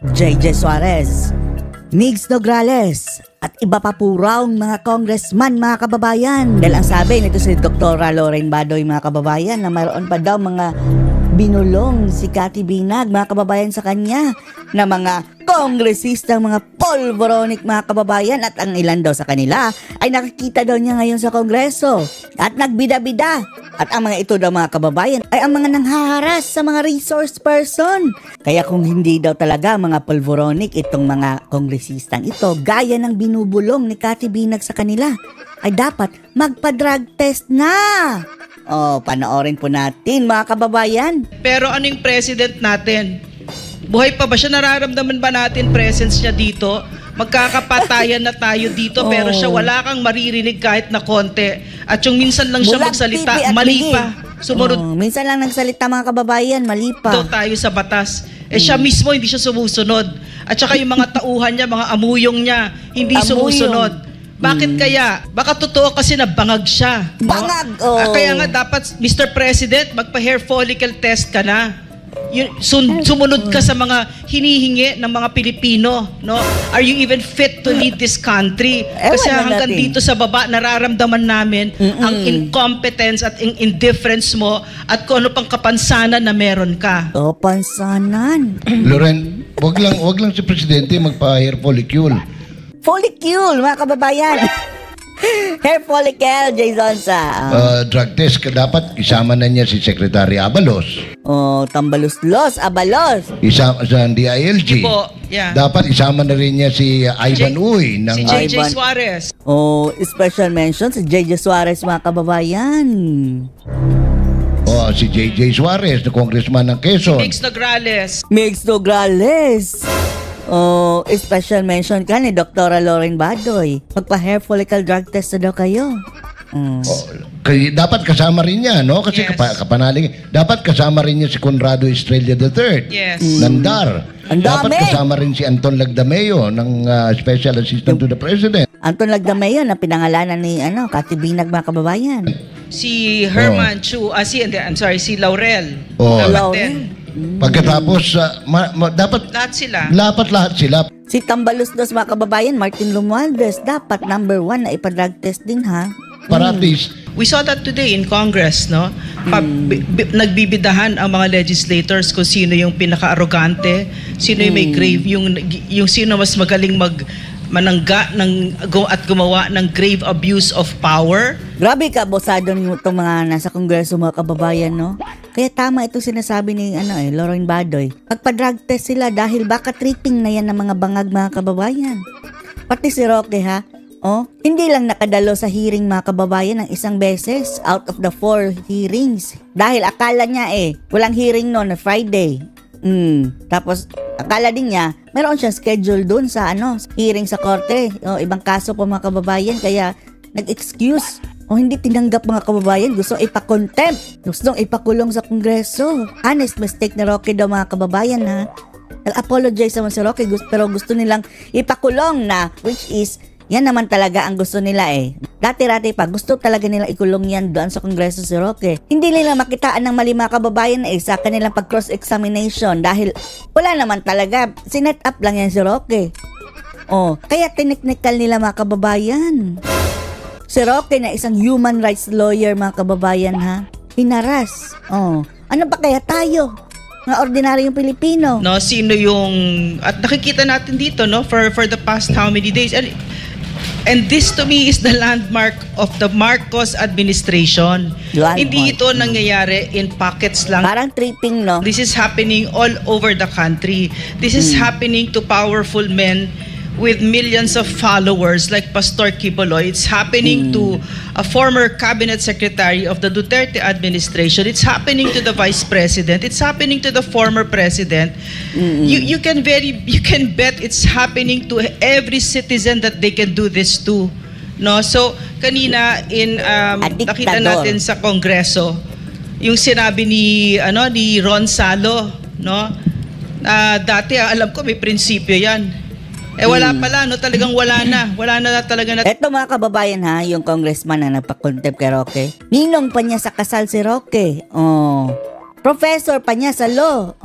JJ Suarez, Migs Nograles, at iba pa po raw mga congressman mga kababayan. Dahil ang sabi nito si Dr. Lauren Badoy mga kababayan na mayroon pa daw mga binulong si Cathy Binag mga kababayan sa kanya na mga kongresistang mga polvoronic mga kababayan, at ang ilan daw sa kanila ay nakikita daw niya ngayon sa kongreso at nagbida-bida. At ang mga ito daw mga kababayan ay ang mga nanghaharas sa mga resource person. Kaya kung hindi daw talaga mga polvoronic itong mga kongresistang ito gaya ng binubulong ni Cathy Binag sa kanila, ay dapat magpa-drug test na. Panoorin po natin mga kababayan. Pero ano yung president natin? Buhay pa ba siya? Nararamdaman ba natin presence niya dito? Magkakapatayan na tayo dito pero siya wala kang maririnig kahit na konti. At yung minsan lang siya magsalita, mali pa. Sumunod. Minsan lang nagsalita mga kababayan, mali pa. Ito tayo sa batas. Siya mismo hindi siya sumusunod. At saka yung mga tauhan niya, mga amuyong niya, hindi sumusunod. Bakit kaya? Baka totoo kasi na bangag siya. Bangag! Kaya nga dapat, Mr. President, magpa-hair follicle test ka na. Sumunod ka sa mga hinihingi ng mga Pilipino, no? Are you even fit to lead this country? Kasi hanggang dito sa baba nararamdaman namin ang incompetence at indifference mo at kung ano pang kapansanan na meron ka. Pansanan. Loren, wag lang si Presidente magpa-hair follicle. Follicle, mga kababayan. Hair follicle, Jason sa drug test, dapat isama na niya si Secretary Abalos. Tambaluslos, Abalos. Isama sa DILG. Dapat isama na rin niya si Ivan Uy ng si JJ Suarez. Special mention si JJ Suarez mga kababayan. Si JJ Suarez, na congressman ng Quezon. Migs Nograles. Migs Nograles. Special mention ka ni Dr. Lauren Badoy. Magpa-hair follicle drug test na daw kayo. Dapat kasama rin niya, no? Kasi kapanaling, dapat kasama rin niya si Conrado Estrella III. Yes. Nandar. Dapat kasama rin si Anton Lagdameo ng Special Assistant to the President. Anton Lagdameo na pinangalanan ni Cathy Binag mga kababayan. Si Herman Chu, si Laurel. Laurel. Pagkatapos, dapat lahat sila. Si Tambaluslos mga kababayan, Martin Romualdez, dapat number 1 na ipa-drug test din ha. Paratis. We saw that today in Congress, no? Nagbibidahan ang mga legislators kung sino yung pinaka-arrogante, sino yung may grave, yung sino mas magaling manangga at gumawa ng grave abuse of power. Grabe ka, bosado nyo itong mga nasa kongreso mga kababayan, no? Kaya tama ito sinasabi ni Lauren Badoy. Magpa-drug test sila dahil baka tripping na yan ng mga bangag mga kababayan. Pati si Roque ha, hindi lang nakadalo sa hearing mga kababayan ng isang beses out of the 4 hearings. Dahil akala niya walang hearing noon na Friday. Tapos akala din niya meron siyang schedule dun sa hearing sa korte, ibang kaso po mga kababayan, kaya nag-excuse. Hindi tinanggap mga kababayan, gustong ipa-contempt, gustong ipakulong sa kongreso. Honest mistake na Roque daw mga kababayan ha. Nag-apologize naman si Roque pero gusto nilang ipakulong na, which is yan naman talaga ang gusto nila Dati-rati pa, gusto talaga nilang ikulong yan doon sa kongreso si Roque. Hindi nila makitaan ng mali mga kababayan sa kanilang pag-cross-examination dahil wala naman talaga, sinet up lang yan si Roque. Kaya tiniknikal nila mga kababayan. Si Roque na isang human rights lawyer mga kababayan ha, hinaras. Ano ba kaya tayo? Mga ordinaryong Pilipino. No, sino yung at nakikita natin dito for the past how many days. And this to me is the landmark of the Marcos administration. Hindi ito nangyayari in pockets lang. Parang tripping, no? This is happening all over the country. This is happening to powerful men with millions of followers like Pastor Quiboloy. It's happening to a former cabinet secretary of the Duterte administration. It's happening to the vice president. It's happening to the former president. You can bet it's happening to every citizen that they can do this to. No, so kanina nakita natin sa Kongreso yung sinabi ni Ron Salo, no? Dati alam ko may prinsipyo 'yan. Wala pala, talagang wala na talaga. Eto mga kababayan ha, yung congressman na nagpa-contempt kay Roque. Ninong pa niya sa kasal si Roque. Professor pa niya sa law.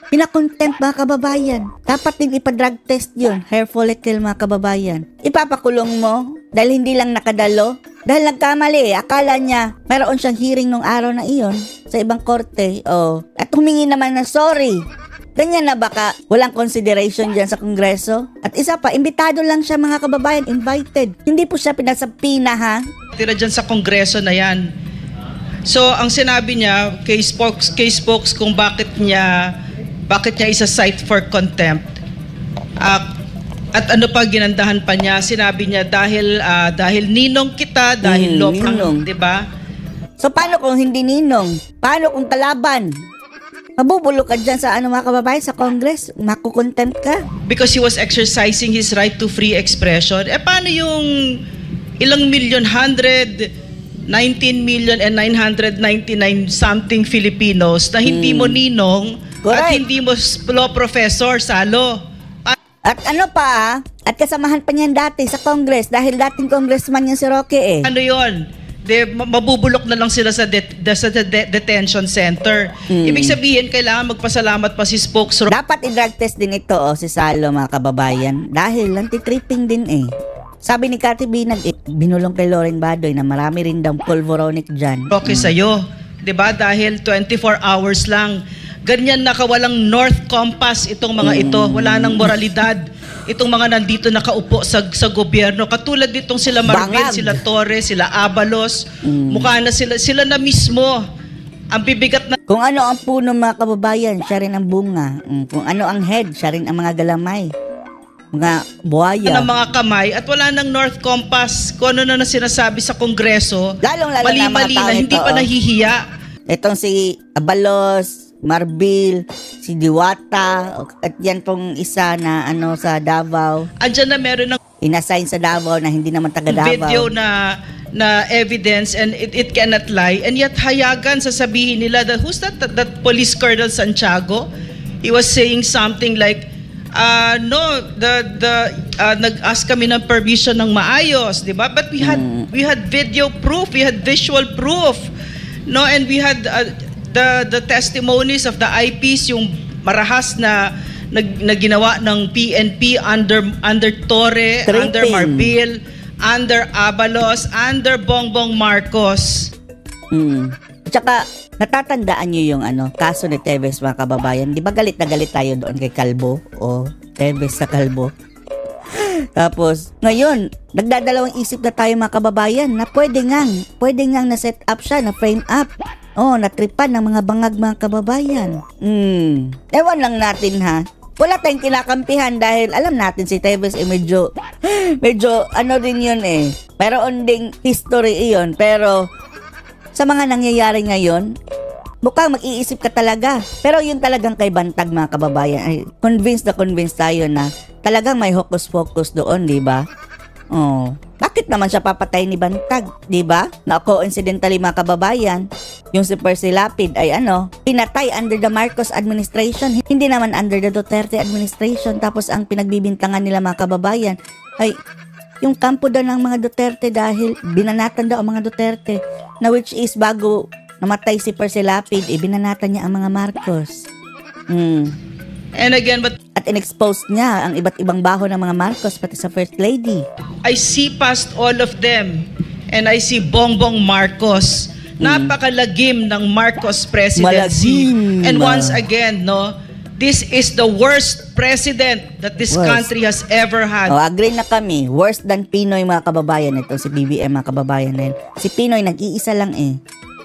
Pinakontempt mga kababayan. Dapat din ipa-drug test yun, hair follicle mga kababayan. Ipapakulong mo dahil hindi lang nakadalo. Dahil nagkamali, akala niya mayroon siyang hearing nung araw na iyon sa ibang korte. At humingi naman ng sorry. Ganyan na baka walang consideration dyan sa Kongreso? At isa pa, imbitado lang siya mga kababayan, invited. Hindi po siya pinasapina ha? Tira dyan sa Kongreso na yan. So, ang sinabi niya, case spokes kung bakit niya isa-cite for contempt. At ano pa, ginandahan pa niya, sinabi niya, dahil ninong kita, dahil lopang, di ba? So, paano kung hindi ninong? Paano kung kalaban? Mabubulo ka dyan sa mga kababayan sa Congress? Makukontempt ka? Because he was exercising his right to free expression. Paano yung ilang milyon, 19 million and 999 something Filipinos na hindi mo ninong at hindi mo law professor sa law? At ano pa, at kasamahan pa niyan dati sa Congress dahil dating congressman niya si Roque Ano yon? Mabubulok na lang sila sa detention center. Ibig sabihin, kailangan magpasalamat pa si spokesman. Dapat i-drug test din ito si Salo mga kababayan dahil anti-tripping din Sabi ni Cathy Binag, binulong kay Lauren Badoy na marami rin daw pulvoronic dyan. Okay sa'yo, diba? Dahil 24 hours lang. Ganyan nakawalang North Compass itong mga ito. Wala nang moralidad. Itong mga nandito nakaupo sa gobyerno. Katulad ditong sila Marvel, sila Torres, sila Abalos. Mukha na sila na mismo. Ang bibigat na... Kung ano ang puno mga kababayan, siya rin ang bunga. Kung ano ang head, siya rin ang mga galamay. Mga buhaya. Ng mga kamay at wala nang North Compass. Kung ano na sinasabi sa Kongreso, mali-mali na hindi pa nahihiya. Itong si Abalos, Marbil, si Diwata, at yan pong isa na sa Davao. Andyan na meron ng inassign sa Davao na hindi naman taga Davao. Video na evidence and it cannot lie. And yet hayagan sasabihin nila that who's that police colonel Santiago? He was saying something like nag-ask kami ng permission ng maayos, di ba? But we had video proof, we had visual proof. No, and we had the testimonies of the IPs, yung marahas na ginawa ng PNP under Torre, under Marbil, under Abalos, under Bongbong Marcos. Tsaka natatandaan niyo yung kaso ni Teves mga kababayan. Di ba galit na galit tayo doon kay Calvo? Teves sa Calvo. Tapos, ngayon, nagdadalawang isip na tayo mga kababayan na pwede ngang na-set up siya, na-frame up. Natripan ng mga bangag mga kababayan. Ewan lang natin ha. Wala tayong kinakampihan dahil alam natin si Teves medyo din yun Meron ding history iyon. Pero, sa mga nangyayari ngayon, mukhang mag-iisip ka talaga. Pero yun talagang kay Bantag mga kababayan. Ay, convinced tayo na talagang may hocus-pocus doon, di ba? Bakit naman siya papatay ni Bantag, di ba? Na coincidentally mga kababayan, yung si Percy Lapid ay pinatay under the Marcos administration, hindi naman under the Duterte administration. Tapos ang pinagbibintangan nila mga kababayan ay yung kampo daw ng mga Duterte dahil binanatan daw ang mga Duterte, na which is bago namatay si Percy Lapid, binanatan niya ang mga Marcos. And again, but at in-expose niya ang iba't ibang baho ng mga Marcos pati sa First Lady. I see past all of them and I see Bongbong Marcos. Napakalagim ng Marcos presidency. And once again, this is the worst president that this country has ever had. Agree na kami. Worse than Pinoy mga kababayan. Ito si BBM mga kababayan na yun. Si Pinoy nag-iisa lang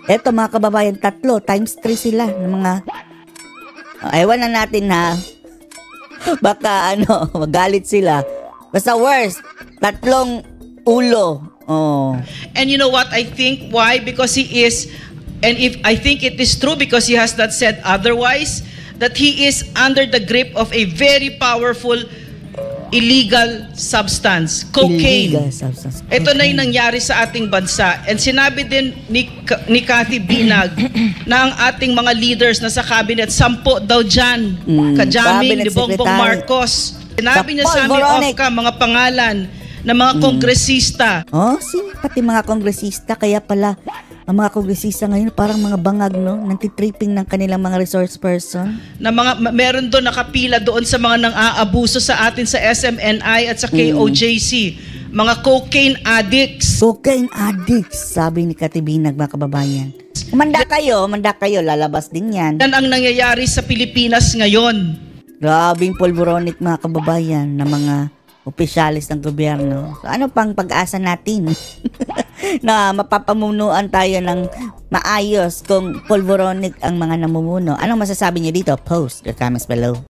Ito mga kababayan, 3 times 3 sila ng mga... Ewan na natin ha. Baka magalit sila. Basta worst, 3 ulo. And you know what I think? Why? Because he is, and if I think it is true because he has not said otherwise, that he is under the grip of a very powerful illegal substance, cocaine. Illegal substance. Ito na yung nangyari sa ating bansa. And sinabi din ni Cathy Binag na ang ating mga leaders na sa cabinet, 10 daw dyan, kajaming ni Bongbong Marcos. Sinabi niya sa amin mga pangalan ng mga kongresista. Pati mga kongresista, kaya pala ang mga kongresista ngayon parang mga bangag, no? Nantitripping ng kanilang mga resource person. Na meron doon nakapila doon sa mga nang-aabuso sa atin sa SMNI at sa KOJC. Mga cocaine addicts. Cocaine addicts, sabi ni Katibinag, mga kababayan. Manda kayo, lalabas din yan. Yan ang nangyayari sa Pilipinas ngayon. Grabing polvoronic, mga kababayan, na mga opisyalis ng gobyerno. So, ano pang pag-asa natin? Na mapapamunuan tayo ng maayos kung polvoronic ang mga namumuno. Anong masasabi niyo dito? Post your comments below.